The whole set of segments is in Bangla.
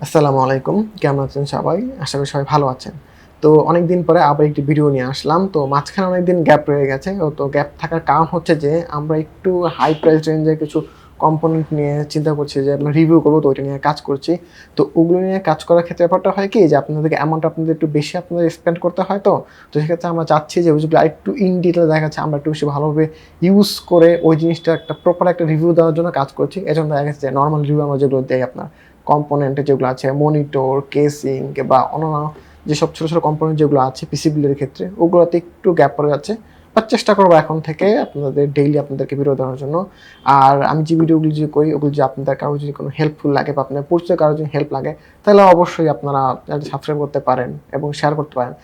আসসালামু আলাইকুম। কেমন আছেন সবাই? আশা করি সবাই ভালো আছেন। তো অনেকদিন পরে আবার একটি ভিডিও নিয়ে আসলাম। তো মাঝখানে অনেকদিন গ্যাপ রয়ে গেছে। তো গ্যাপ থাকার কারণ হচ্ছে যে আমরা একটু হাই প্রাইস রেঞ্জের কিছু কম্পোনেন্ট নিয়ে চিন্তা করছি যে আমরা রিভিউ করব, তো ওইটা নিয়ে কাজ করছি। তো ওগুলো নিয়ে কাজ করার ক্ষেত্রে ব্যাপারটা হয় কি যে আপনাদেরকে অ্যামাউন্ট আপনাদের একটু বেশি আপনাদের স্পেন্ড করতে হয় তো। তো সেক্ষেত্রে আমরা চাচ্ছি যে ওইগুলো আরেকটু ইন ডিটেইল দেখা যাচ্ছে আমরা একটু বেশি ভালোভাবে ইউজ করে ওই জিনিসটা একটা প্রপার একটা রিভিউ দেওয়ার জন্য কাজ করছি। এজন্য দেখা গেছে যে নরমাল রিভিউ আমরা যেগুলো দেই আপনার কম্পোনেন্টে যেগুলো আছে মনিটর, কেসিং বা অন্যান্য যেসব ছোটো ছোটো কম্পোনেন্ট যেগুলো আছে পিসি বিল্ডের ক্ষেত্রে ওগুলোতে একটু গ্যাপ পড়ে যাচ্ছে। বাট চেষ্টা করবো এখন থেকে আপনাদের ডেইলি আপনাদেরকে ভিডিও দেওয়ার জন্য। আর আমি যে ভিডিওগুলি যে করি ওগুলো যে আপনাদের কারো যদি কোনো হেল্পফুল লাগে বা আপনার পরিচয় কারো যদি হেল্প লাগে তাহলে অবশ্যই আপনারা সাবস্ক্রাইব করতে পারেন এবং শেয়ার করতে পারেন।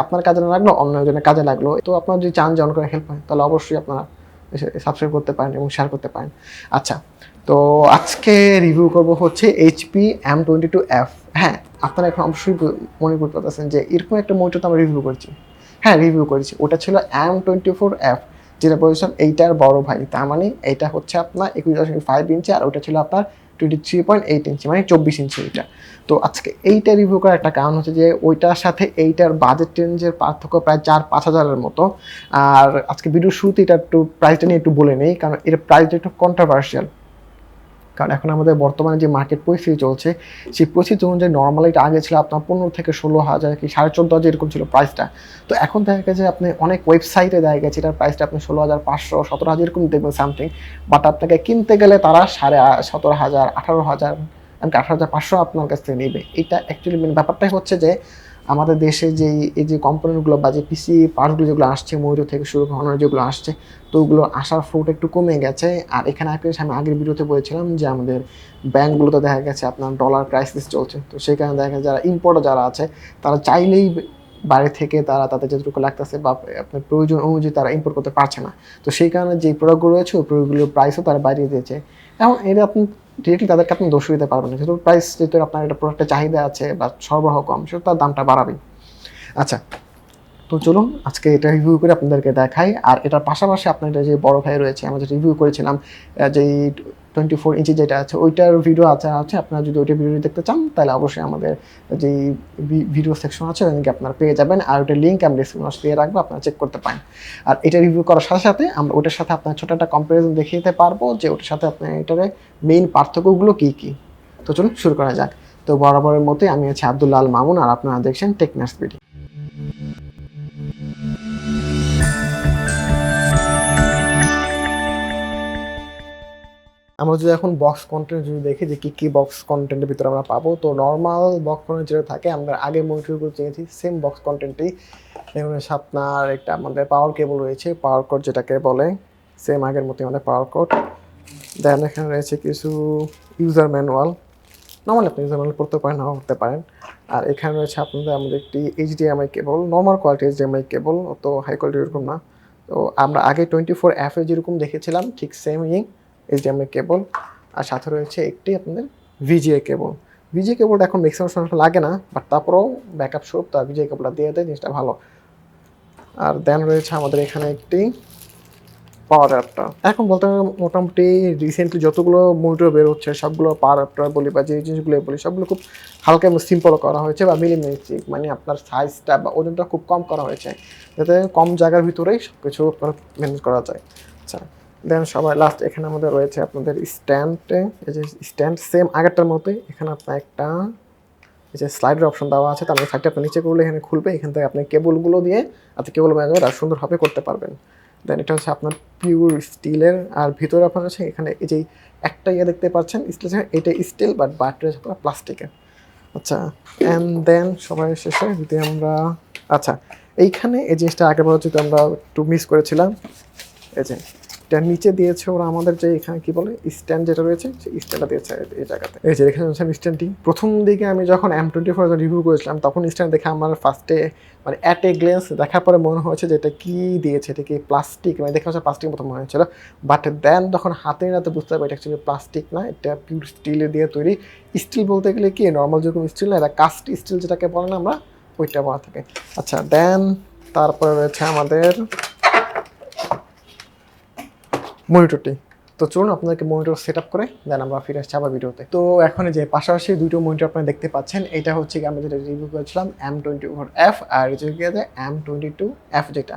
আপনার কাজে না লাগলো অন্য জনের কাজে লাগলো, তো আপনারা যদি চান যে অন্য করে হেল্প হয় তাহলে অবশ্যই আপনারা সাবস্ক্রাইব করতে পারেন এবং শেয়ার করতে পারেন। আচ্ছা, তো আজকে রিভিউ করব হচ্ছে এইচপি M22f। হ্যাঁ, আপনারা এখন অবশ্যই মনে করতে পারতেছেন যে এরকম একটা মনিটর তো আমরা রিভিউ করছি। হ্যাঁ, রিভিউ করেছি। ওটা ছিল M24f, যেটা বলেছিলাম এইটার বড় ভাই। তার মানে এটা হচ্ছে আপনার 21.5 ইঞ্চি আর ওটা ছিল আপনার 23.8 ইঞ্চি, মানে 24 ইঞ্চি এটা। তো আজকে এইটা রিভিউ করার একটা কারণ হচ্ছে যে ওইটার সাথে এইটার বাজেট রেঞ্জের পার্থক্য প্রায় 4-5 হাজারের মতো। আর আজকে ভিডিওর শুরুতে এটা একটু প্রাইসটা নিয়ে একটু বলে নেই, কারণ এর প্রাইসটা একটু কন্ট্রোভার্সিয়াল। কারণ এখন আমাদের বর্তমানে যে মার্কেট পরিস্থিতি চলছে সেই পরিস্থিতি অনুযায়ী নর্মালি এটা আগে ছিল আপনার 15 থেকে 16 হাজার কি 14.5 এরকম ছিল প্রাইসটা। তো এখন দেখা গেছে আপনি অনেক ওয়েবসাইটে দেখা গেছে এটার প্রাইসটা আপনি 16,500 17,000 এরকম দেখবেন সামথিং। বাট আপনাকে কিনতে গেলে তারা 17,500 18,000 এমনকি 18,500 আপনার কাছ থেকে নেবে। এটা অ্যাকচুয়ালি মেন ব্যাপারটাই হচ্ছে যে আমাদের দেশে যেই এই যে কম্পোনেন্টগুলো বা যে পিসি পার্টসগুলো যেগুলো আসছে মনিটর থেকে শুরু করে যেগুলো আসছে, তো ওগুলো আসার ফ্লোটা একটু কমে গেছে। আর এখানে আমি আগের ভিডিওতে বলেছিলাম যে আমাদের ব্যাংকগুলোতে দেখা গেছে আপনার ডলার ক্রাইসিস চলছে। তো সেই কারণে দেখা গেছে যারা ইম্পোর্টার যারা আছে তারা চাইলেই বাইরে থেকে তারা তাদের যতটুকু লাগতেছে বা আপনার প্রয়োজন অনুযায়ী তারা ইম্পোর্ট করতে পারছে না। তো সেই কারণে যে প্রোডাক্টগুলো রয়েছে ওই প্রোডাক্টগুলোর প্রাইসও তারা বাড়িয়ে দিয়েছে। এখন এটা আপনি ডিরেক্টলি তাদেরকে আপনি দোষ দিতে পারবেন না, যেহেতু প্রাইস যেহেতু আপনার একটা প্রোডাক্টের চাহিদা আছে বা সরবরাহ কম, সেহেতু তার দামটা বাড়াবেই। আচ্ছা, তো চলুন আজকে এটা রিভিউ করে আপনাদেরকে দেখাই। আর এটার পাশাপাশি আপনার যে বড় ভাই রয়েছে আমরা যেটা রিভিউ করেছিলাম যেই 24 ইঞ্চি যেটা আছে ওইটার ভিডিও আছে আপনারা যদি ওইটা ভিডিও দেখতে চান তাহলে অবশ্যই আমাদের যেই ভিডিও সেকশন আছে ওখানে আপনারা পেয়ে যাবেন। আর ওইটার লিঙ্ক আমি ডিসক্রিপশনে দিয়ে রাখবো, আপনারা চেক করতে পারেন। আর এটা রিভিউ করার সাথে সাথে আমরা ওটার সাথে আপনার ছোটো একটা কম্পারিজন দেখিয়ে দিতে পারবো যে ওটার সাথে আপনার এটার মেইন পার্থক্যগুলো কী কী। তো চলুন শুরু করা যাক। তো বরাবরের মতোই আমি আছি আব্দুল্লাহ আল মামুন আর আপনারা দেখছেন টেকনাস ভিডিও। আমরা যদি এখন বক্স কন্টেন্ট যদি দেখি যে কী কী বক্স কন্টেন্টের ভিতরে আমরা পাবো, তো নর্মাল বক্স কন্টেন্ট যেটা থাকে আমরা আগে মনিটরগুলো চেয়েছি সেম বক্স কন্টেন্টেই। এখানে আপনার একটা আমাদের পাওয়ার কেবল রয়েছে, পাওয়ার কোড যেটাকে বলে, সেম আগের মতোই আমাদের পাওয়ার কোড। দেন এখানে রয়েছে কিছু ইউজার ম্যানুয়াল, নর্মালি আপনি ইউজার ম্যানুয়াল পড়তে পারেন নাও পড়তে পারেন। আর এখানে রয়েছে আপনাদের আমাদের একটি HDMI কেবল, নর্মাল কোয়ালিটি HDMI কেবল, অত হাই কোয়ালিটি এরকম না। তো আমরা আগে 24f যেরকম দেখেছিলাম ঠিক সেমই HDMI কেবল। আর সাথে রয়েছে একটি আপনাদের VGA কেবল। VGA কেবলটা এখন ম্যাক্সিমাম সময় লাগে না, বাট তারপরেও ব্যাকআপ স্বরূপ তার VGA কেবলটা দিয়ে দেয়, জিনিসটা ভালো। আর দেন রয়েছে আমাদের এখানে একটি পাওয়ার অ্যাডাপ্টার। এখন বলতে মোটামুটি রিসেন্টলি যতগুলো মনিটর বের হচ্ছে সবগুলো পাওয়ার অ্যাডাপ্টার বলি বা যে জিনিসগুলো বলি সবগুলো খুব হালকা এবং সিম্পল করা হয়েছে বা মিনিমালিস্টিক, মানে আপনার সাইজটা বা ওজনটা খুব কম করা হয়েছে যাতে কম জায়গার ভিতরেই সব কিছু ম্যানেজ করা যায়। আচ্ছা, দেন সবাই লাস্ট এখানে আমাদের রয়েছে আপনাদের স্ট্যান্ডে, এই যে স্ট্যান্ড সেম আগেরটার মতোই। এখানে আপনার একটা এই যে স্লাইডের অপশন দেওয়া আছে, তার মানে সাইডটা আপনি নিচে করলে এখানে খুলবে, এখান থেকে আপনি কেবলগুলো দিয়ে আপনি কেবল ম্যানেজমেন্ট আর সুন্দরভাবে করতে পারবেন। দেন এটা হচ্ছে আপনার পিওর স্টিলের, আর ভিতরে আপনার হচ্ছে এখানে এই যে একটা ইয়ে দেখতে পাচ্ছেন স্টিল, এটা স্টিল বাট বাটটা হচ্ছে আপনার প্লাস্টিকের। আচ্ছা, অ্যান্ড দেন সবাই শেষে যদি আমরা আচ্ছা এইখানে এই জিনিসটা আগেরবার যদি আমরা একটু মিস করেছিলাম, এই যে এটার নিচে দিয়েছে ওরা আমাদের যে এখানে কি বলে স্ট্যান্ড যেটা রয়েছে সেই স্ট্যান্ডটা দিয়েছে এই জায়গাতে। এই যে এখানে হচ্ছে স্ট্যান্ডটি প্রথম দিকে আমি যখন M24 রিভিউ করেছিলাম তখন স্ট্যান্ড দেখে আমার ফার্স্টে মানে অ্যাট এ গ্লেন্স দেখার পরে মনে হয়েছে যে এটা কি দিয়েছে, এটা কি প্লাস্টিক, মানে দেখে হচ্ছে প্লাস্টিক মতো মনে হয়েছিল। বাট দেন তখন হাতে নাতে বুঝতে পারি এটা অ্যাকচুয়ালি প্লাস্টিক না, এটা পিওর স্টিলে দিয়ে তৈরি। স্টিল বলতে গেলে কি নর্মাল যেরকম স্টিল না, এটা কাস্ট স্টিল যেটাকে বলে না আমরা, ওইটা বলা থাকে। আচ্ছা, দেন তারপরে রয়েছে আমাদের মনিটরটি। তো চলুন আপনাদেরকে মনিটর সেট আপ করে দেন আমরা ফিরে আসছি আবার ভিডিওতে। তো এখন যে পাশাপাশি দুটো মনিটর আপনারা দেখতে পাচ্ছেন, এটা হচ্ছে কি আমরা যেটা রিভিউ করেছিলাম M24f আর হচ্ছে গিয়ে M22f যেটা।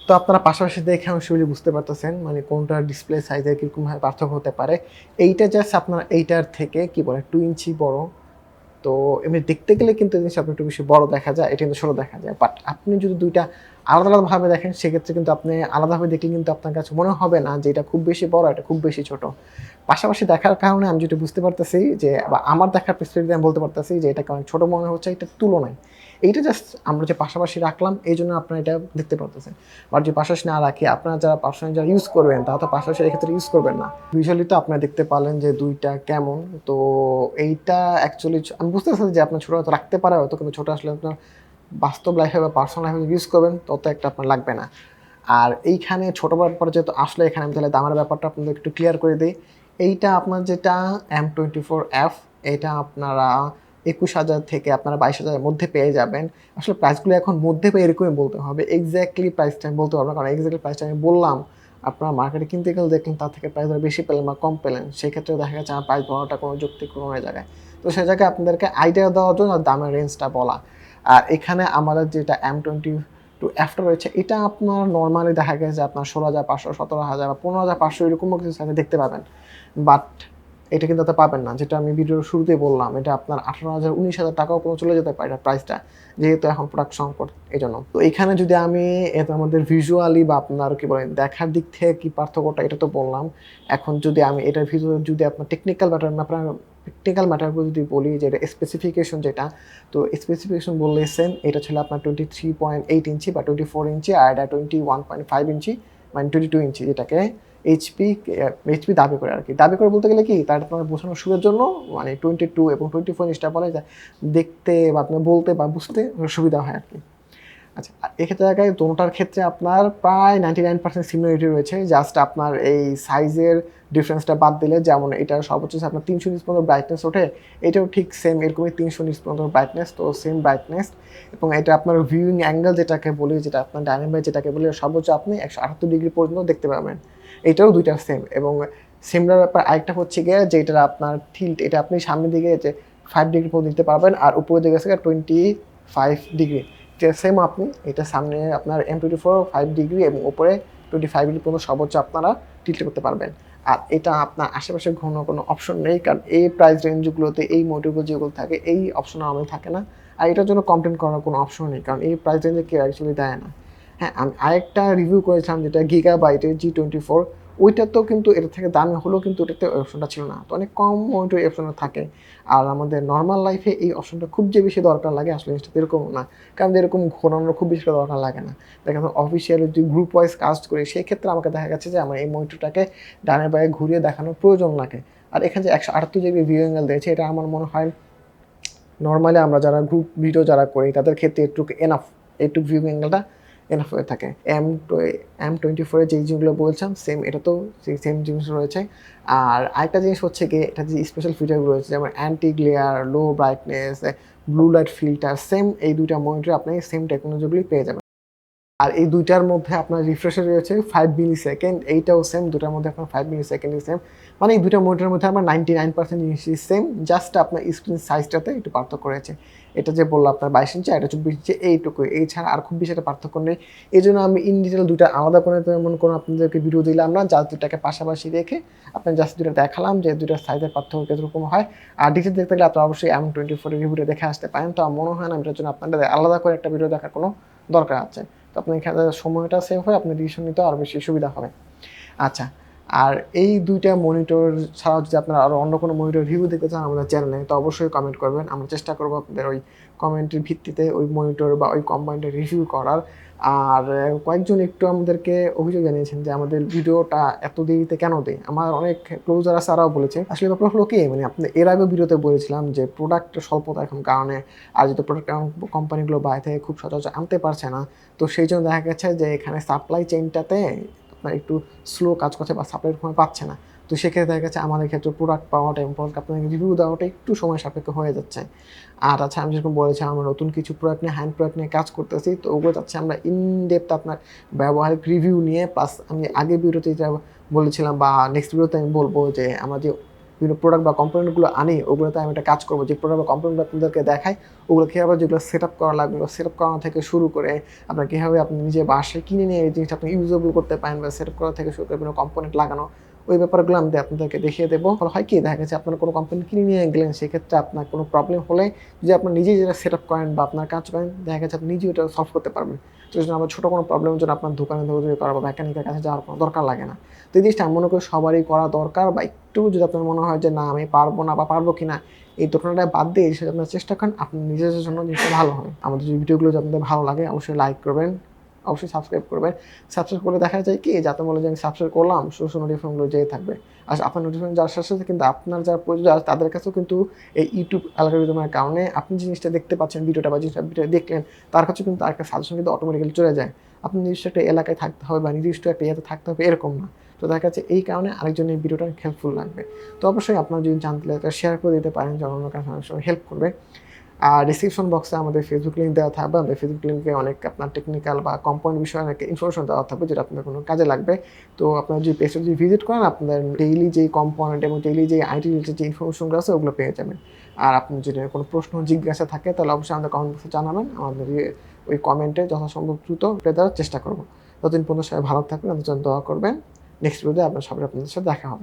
তো আপনারা পাশাপাশি দেখে অবশ্যই বুঝতে পারতেছেন মানে কোনটার ডিসপ্লে সাইজে কীরকমভাবে পার্থক্য হতে পারে। এইটা জাস্ট আপনার এইটার থেকে কি বলে 2 ইঞ্চি বড়। তো এমনি দেখতে গেলে কিন্তু জিনিসটা আপনার একটু বেশি বড় দেখা যায়, এটা কিন্তু ছোট দেখা যায়। বাট আপনি যদি দুইটা আলাদা আলাদাভাবে দেখেন সেক্ষেত্রে কিন্তু আপনি আলাদাভাবে দেখলে কিন্তু আপনার কাছে মনে হবে না যে এটা খুব বেশি বড়, এটা খুব বেশি ছোট। পাশাপাশি দেখার কারণে আমি যেটা বুঝতে পারতেছি যে, বা আমার দেখার পার্সপেক্টিভে আমি বলতে পারতেছি যে এটাকে অনেক ছোট মনে হচ্ছে এটার তুলনায়। এইটা জাস্ট আমরা যে পাশাপাশি রাখলাম এই জন্য আপনারা এটা দেখতে পারতেছেন। আর যে পাশাপাশি না রাখি আপনারা যারা পার্সোনালি যারা ইউজ করবেন তারা তো পাশাপাশি এক্ষেত্রে ইউজ করবেন না। ভিজুয়ালি তো আপনারা দেখতে পারলেন যে দুইটা কেমন। তো এইটা অ্যাকচুয়ালি আমি বুঝতে পারছি যে আপনার ছোটো হয়তো রাখতে পারে হয়তো, কিন্তু ছোটো আসলে আপনার বাস্তব লাইফে বা পার্সোনাল লাইফে ইউজ করবেন তত একটা আপনার লাগবে না। আর এইখানে ছোটো ব্যাপার যেহেতু আসলে এখানে আমি তাহলে দামের ব্যাপারটা আপনাদের একটু ক্লিয়ার করে দিই। এইটা আপনার যেটা M24f এটা আপনারা 21,000 থেকে আপনারা 22,000-এর মধ্যে পেয়ে যাবেন। আসলে প্রাইসগুলো এখন মধ্যে পেয়ে এরকমই বলতে হবে, এক্স্যাক্টলি প্রাইসটা আমি বলতে পারবো না, কারণ এক্স্যাক্টলি প্রাইসটা আমি বললাম আপনারা মার্কেটে কিনতে গেলে দেখলেন তার থেকে প্রাইস বেশি পেলেন বা কম পেলেন, সেক্ষেত্রে দেখা গেছে আমার প্রাইস বলাটা কোনো যৌক্তিক কোনো জায়গায়। তো সেই জায়গায় আপনাদেরকে আইডিয়া দেওয়ার জন্য দামের রেঞ্জটা বলা। আর এখানে আমাদের যেটা M22f রয়েছে এটা আপনার নর্মালি দেখা গেছে আপনার 16,500, 17,000 বা 15,500 এরকমও কিছু সাইজে দেখতে পাবেন। বাট এটা কিন্তু আপনি পাবেন না, যেটা আমি ভিডিওর শুরুতেই বললাম এটা আপনার 18,000, 19,000 টাকাও কোনো চলে যেতে পারে প্রাইসটা, যেহেতু এখন প্রোডাক্ট সংকট এই জন্য। তো এখানে যদি আমি এটা আমাদের ভিজুয়ালি বা আপনার কি বলেন দেখার দিক থেকে কি পার্থক্যটা এটা তো বললাম। এখন যদি আমি এটার ভিজুয়াল যদি আপনার টেকনিক্যাল ম্যাটারগুলো যদি বলি যে এটা স্পেসিফিকেশন যেটা, তো স্পেসিফিকেশন বললে সেম, এটা ছিল আপনার 23.8 ইঞ্চি বা 24 ইঞ্চি, আর এটা 21.5 ইঞ্চি মানে 22 ইঞ্চি, যেটাকে এইচপি দাবি করে আর কি। দাবি করে বলতে গেলে কি তার আপনার বোঝানোর সুরের জন্য মানে 22 এবং 24 ইঞ্চটা বলে যায় দেখতে বা আপনার বলতে বা বুঝতে সুবিধা হয় আর কি। আচ্ছা, এক্ষেত্রে জায়গায় দোনোটার ক্ষেত্রে আপনার প্রায় 99% সিমিলারিটি রয়েছে, জাস্ট আপনার এই সাইজের ডিফারেন্সটা বাদ দিলে, যেমন এটা সর্বোচ্চ আপনার 300 নিটস পর্যন্ত ব্রাইটনেস ওঠে, এটাও ঠিক সেম এরকমই 300 নিটস পর্যন্ত ব্রাইটনেস, তো সেম ব্রাইটনেস। এবং এটা আপনার ভিউইং অ্যাঙ্গেল যেটাকে বলি, যেটা আপনার ডাইনামিক যেটাকে বলি, সর্বোচ্চ আপনি 178 ডিগ্রি পর্যন্ত দেখতে পাবেন। এটাও দুইটা সেম। এবং সিমিলার ব্যাপার আরেকটা হচ্ছে গিয়ে যে এটা আপনার টিল্ট, এটা আপনি সামনের দিকে যে 5 ডিগ্রি পর্যন্ত দিতে পারবেন, আর উপরের দিকে আছে 25 ডিগ্রি, সেম আপনি এটা সামনে আপনার M24 5 ডিগ্রি এবং উপরে 25 ডিগ্রি পর্যন্ত সর্বোচ্চ আপনারা টিল্ট করতে পারবেন। আর এটা আপনার আশেপাশে ঘন কোনো অপশন নেই, কারণ এই প্রাইস রেঞ্জগুলোতে এই মডিউলগুলো যেগুলো থাকে এই অপশন আমাদের থাকে না। আর এটার জন্য কমপ্লেন করার কোনো অপশন নেই, কারণ এই প্রাইস রেঞ্জে কেউ অ্যাকচুয়ালি দেয় না। হ্যাঁ, আমি আরেকটা রিভিউ করেছিলাম যেটা গিগাবাইটের G24, ওইটাতেও কিন্তু এর থেকে দামি হলেও কিন্তু ওটাতে ওই অপশনটা ছিল না। তো অনেক কম মনিটর এই অপশনটা থাকে। আর আমাদের নর্মাল লাইফে এই অপশনটা খুব যে বেশি দরকার লাগে আসলে জিনিসটা এরকম না, কারণ এরকম ঘোরানোর খুব বেশি দরকার লাগে না। দেখেন অফিসিয়ালি যদি গ্রুপ ওয়াইজ কাজ করি সেই ক্ষেত্রে আমাকে দেখা গেছে যে আমার এই মনিটরটাকে ডানে বায়ে ঘুরিয়ে দেখানোর প্রয়োজন লাগে। আর এখানে যে 178 জিবি ভিউ অ্যাঙ্গেল দিয়েছে, এটা আমার মনে হয় নর্মালি আমরা যারা গ্রুপ ভিডিও যারা করি তাদের ক্ষেত্রে একটু এনাফ, একটু ভিউ অ্যাঙ্গেলটা এনাফ হয়ে থাকে। M24 যে জিনিসগুলো বলছিলাম সেম এটাতেও সেই সেম জিনিস রয়েছে। আর আরেকটা জিনিস হচ্ছে কি, এটা যে স্পেশাল ফিচারগুলো রয়েছে যেমন anti glare, low brightness, blue light filter, same এই দুইটা মনিটরে আপনি সেম টেকনোলজিগুলি পেয়ে যাবেন। আর এই দুইটার মধ্যে আপনার রিফ্রেশার রয়েছে 5 মিলি সেকেন্ড, এইটাও সেম, দুটার মধ্যে আপনার 5 মিলি সেকেন্ডই সেম। মানে এই দুইটা মনিটরের মধ্যে আমার 99% জিনিসই সেম, জাস্ট আপনার স্ক্রিন সাইজটাতে একটু পার্থক্য রয়েছে। এটা যে বললো আপনার 22 ইঞ্চি, এটা 24 ইঞ্চি, এইটুকুই, এই ছাড়া আর খুব বেশি একটা পার্থক্য নেই। এই জন্য আমি ইন ডিটেল দুইটা আলাদা করে তেমন কোনো আপনাদেরকে ভিডিও দিলাম না, জাস্ট দুটাকে পাশাপাশি রেখে আপনার জাস্ট দুটো দেখালাম যে দুটার সাইজের পার্থক্য কীরকম হয়। আর ডিটেল দেখতে গেলে আপনারা অবশ্যই M24 রিভিউটা দেখে আসতে পারেন। তো আমার মনে হয় না এটার জন্য আপনাদের আলাদা করে একটা ভিডিও দেখার কোনো দরকার আছে। তো আপনার এখানে সময়টা সেভ হয়, আপনার ডিসিশন নিতে আরও বেশি সুবিধা হবে। আচ্ছা, আর এই দুইটা মনিটর ছাড়াও যদি আপনারা আরও অন্য কোনো মনিটর রিভিউ দেখতে চান আমাদের চ্যানেলে, তো অবশ্যই কমেন্ট করবেন, আমরা চেষ্টা করবো আপনাদের ওই কমেন্টের ভিত্তিতে ওই মনিটর বা ওই কম্বাইনটা রিভিউ করার। আর কয়েকজন একটু আমাদেরকে অভিযোগ জানিয়েছেন যে আমাদের ভিডিওটা এত দেরিতে কেন দেয়। আমার অনেক ক্লোজার আছে তারাও বলেছে আসলে ব্যাপার হলো কি, মানে আপনি এর আগে ভিডিওতে বলেছিলাম যে প্রোডাক্টের স্বল্পতা এখন কারণে, আর যদি প্রোডাক্ট কোম্পানিগুলো বাইরে থেকে খুব সচরাচর আনতে পারছে না, তো সেই জন্য দেখা গেছে যে এখানে সাপ্লাই চেইনটাতে আপনার একটু স্লো কাজ করছে বা সাপ্লাইয়ের সময় পাচ্ছে না। তো সেক্ষেত্রে দেখা গেছে আমাদের ক্ষেত্রে প্রোডাক্ট পাওয়াটা এবং প্রোডাক্ট আপনাকে রিভিউ দেওয়াটা একটু সময় সাপেক্ষ হয়ে যাচ্ছে। আর আচ্ছা, আমি যেরকম বলেছিলাম আমরা নতুন কিছু প্রোডাক্ট নিয়ে, হ্যান্ড প্রোডাক্ট নিয়ে কাজ করতেছি, তো ওগুলো চাচ্ছি আমরা ইন ডেপথ আপনার ব্যবহারিক রিভিউ নিয়ে, প্লাস আমি আগের ভিডিওতে যা বলেছিলাম বা নেক্সট ভিডিওতে আমি বলবো যে আমরা যে বিভিন্ন প্রোডাক্ট বা কম্পোনেন্টগুলো আনি ওগুলোতে আমি একটা কাজ করবো, যে প্রোডাক্ট বা কম্পোনেন্টগুলো আপনাদেরকে দেখাই ওগুলো কীভাবে যেগুলো সেট আপ করা লাগবে, সেট আপ করানো থেকে শুরু করে আপনার কীভাবে আপনি নিজে বাসায় কিনে নিয়ে এই জিনিসটা আপনি ইউজেবল করতে পারেন, বা সেট আপ করা থেকে শুরু করে বিভিন্ন কম্পোনেন্ট লাগানো, ওই ব্যাপারগুলো আমি আপনাদেরকে দেখিয়ে দেবো। ফলে হয় কি, দেখা গেছে আপনার কোনো কোম্পানি কিনে নিয়ে গেলেন, সেক্ষেত্রে আপনার কোনো প্রবলেম হলে যদি আপনার নিজেই যেটা সেট আপ করেন বা আপনার কাজ করেন, দেখা গেছে আপনি নিজেই ওটা সলভ করতে পারবেন। তো এই জন্য আমার ছোটো কোনো প্রবলেমের জন্য আপনার দোকানে দৌড়াদৌড়ি করা বা মেকানিকের কাছে যাওয়ার কোনো দরকার লাগে না। তো এই জিনিসটা আমি মনে করি সবারই করা দরকার, বা একটু যদি আপনার মনে হয় যে না আমি পারবো না বা পারবো কি না, এই দোকানটা বাদ দিয়ে এই আপনার চেষ্টা করেন, আপনি নিজের জন্য জিনিসটা ভালো হয়। আমাদের যে ভিডিওগুলো যদি আপনাদের ভালো লাগে অবশ্যই লাইক করবেন, অবশ্যই সাবস্ক্রাইব করবেন। সাবস্ক্রাইব করলে দেখা যায় কি, যাতে বলে যে আমি সাবস্ক্রাইব করলাম, সোশ্যাল নোটিফিকেশনগুলো যেয়ে থাকবে। আর আপনার নোটিফিকেশন যাওয়ার সাথে সাথে কিন্তু আপনার যারা প্রয়োজন তাদের কাছেও কিন্তু এই ইউটিউব অ্যালগরিদমের কারণে আপনি জিনিসটা দেখতে পাচ্ছেন, ভিডিওটা বা জিনিসটা দেখলেন, তার কাছেও কিন্তু আরেকটা সাজেশন কিন্তু অটোমেটিক্যালি চলে যায়। আপনি নির্দিষ্ট একটা এলাকায় থাকতে হবে বা নির্দিষ্ট একটা ইয়েতে থাকতে হবে এরকম না। তো দেখা যাচ্ছে এই কারণে আরেকজন এই ভিডিওটা হেল্পফুল লাগবে। তো অবশ্যই আপনার যদি জানতে লাগে শেয়ার করে দিতে পারেন, যেন অন্য কাছে অনেক সময় হেল্প করবে। আর ডিসক্রিপশন বক্সে আমাদের ফেসবুক লিঙ্ক দেওয়া থাকবে। আমাদের ফেসবুক লিঙ্কে অনেক আপনার টেকনিক্যাল বা কম্পাউন্ড বিষয়ে অনেক ইনফরমেশন দেওয়া থাকবে, যেটা আপনার কোনো কাজে লাগবে। তো আপনার যদি পেজটা যদি ভিজিট করেন, আপনাদের ডেইলি যেই কম্পোনেন্ট এবং ডেইলি যে আইটি রিলেটেড যে ইনফরমেশনগুলো আছে ওগুলো পেয়ে যাবেন। আর আপনি যদি কোনো প্রশ্ন জিজ্ঞাসা থাকে তাহলে অবশ্যই আমাদের কমেন্ট বক্সে জানাবেন। আমাদের ওই কমেন্টে যথাসম্ভব দ্রুত উত্তর দেওয়ার চেষ্টা করবো। ততদিন পর্যন্ত সবাই ভালো থাকবেন, আমাদের জন্য দোয়া করবেন। নেক্সট ভিডিওতে আপনাদের সাথে দেখা হবে।